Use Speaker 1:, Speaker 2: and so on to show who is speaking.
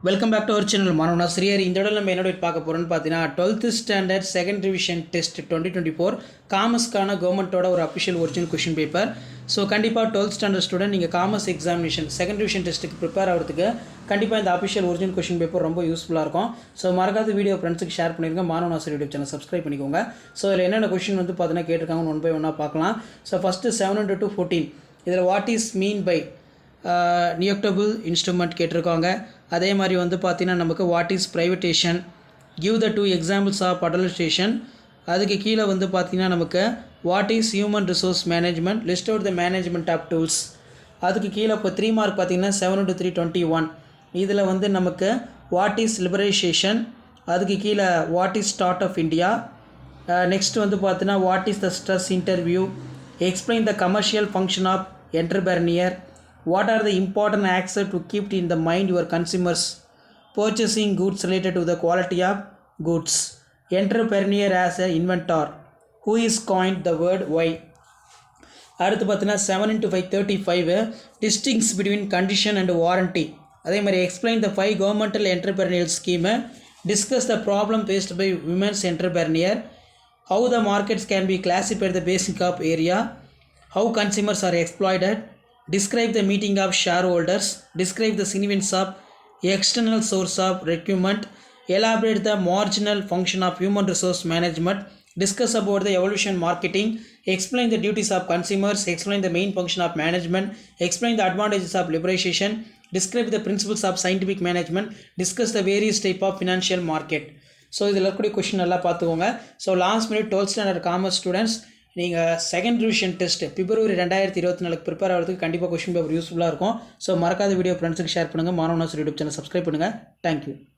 Speaker 1: Welcome back to our channel மாணவனா ஸ்ரீஹரி. இந்த இடம் நம்ம என்னோட பார்க்க போகிறோன்னு பார்த்தீங்கன்னா 12th standard second revision test 2024 காமர்ஸ்க்கான கவர்மெண்ட்டோட ஒரு official original question paper. So கண்டிப்பாக 12th ஸ்டாண்டர்ட் ஸ்டூடெண்ட் நீங்கள் காமர்ஸ் எக்ஸாமினேஷன் செகண்ட் ரிவிஷன் டெஸ்ட்டுக்கு ப்ரிப்பேர் ஆகிறதுக்கு கண்டிப்பாக இந்த அஃபிஷியல் ஒரிஜினல் கொஷின் பேப்பர் ரொம்ப யூஸ்ஃபுல்லாக இருக்கும். ஸோ மறக்காத வீடியோ ஃப்ரெண்ட்ஸுக்கு ஷேர் பண்ணிருங்க. மாணவனா ஸ்ரீ யூடியூப் சேனல் சப்ஸ்கிரைப் பண்ணிக்கோங்க. ஸோ இதில் என்னென்ன கொஷின் வந்து பார்த்தீங்கன்னா கேட்டிருக்காங்க, ஒன் பை ஒன்னாக பார்க்கலாம். ஸோ ஃபஸ்ட்டு 7 to 14 இதில் what is mean by negotiable instrument கேட்டிருக்காங்க. அதே மாதிரி வந்து பார்த்தீங்கன்னா நமக்கு what is privatisation, give the 2 examples of adulteration. அதுக்கு கீழே வந்து பார்த்தீங்கன்னா நமக்கு what is human resource management, list out the management of tools. அதுக்கு கீழே இப்போ 3 மார்க் பார்த்தீங்கன்னா 7 to 3 21. இதில் வந்து நமக்கு வாட் இஸ் லிபரேஷேஷன், அதுக்கு கீழே what is startup India. Next வந்து பார்த்தீங்கன்னா what is the stress interview, explain the commercial function of entrepreneur, what are the important aspects to keep in the mind your consumers, purchasing goods related to the quality of goods, entrepreneur as an inventor, who is coined the word why. அடுத்து பார்த்தீங்கன்னா 7 into 5 35 distinct between condition and warranty. அதே மாதிரி explain the 5 governmental entrepreneurial scheme, discuss the problem faced by women's entrepreneur, how the markets can be classified the basic of area, how consumers are exploited, describe the meeting of shareholders, describe the significance of external source of recruitment, elaborate the marginal function of human resource management, discuss about the evolution marketing, explain the duties of consumers, explain the main function of management, explain the advantages of liberalization, describe the principles of scientific management, discuss the various type of financial market. So இதில் இருக்கக்கூடிய question நல்லா பார்த்துக்கோங்க. So last minute 12th standard commerce students நீங்கள் second revision test பிப்ரவரி 2024 prepare ஆகிறதுக்கு கண்டிப்பாக question paper யூஸ்ஃபுல்லாக இருக்கும். So மறக்காத வீடியோ ஃப்ரெண்ட்ஸுக்கு ஷேர் பண்ணுங்கள். மாணவனா ஸ்ரீ யூடியூப் சேனல் சப்ஸ்கிரைப் பண்ணுங்கள். தேங்க்யூ.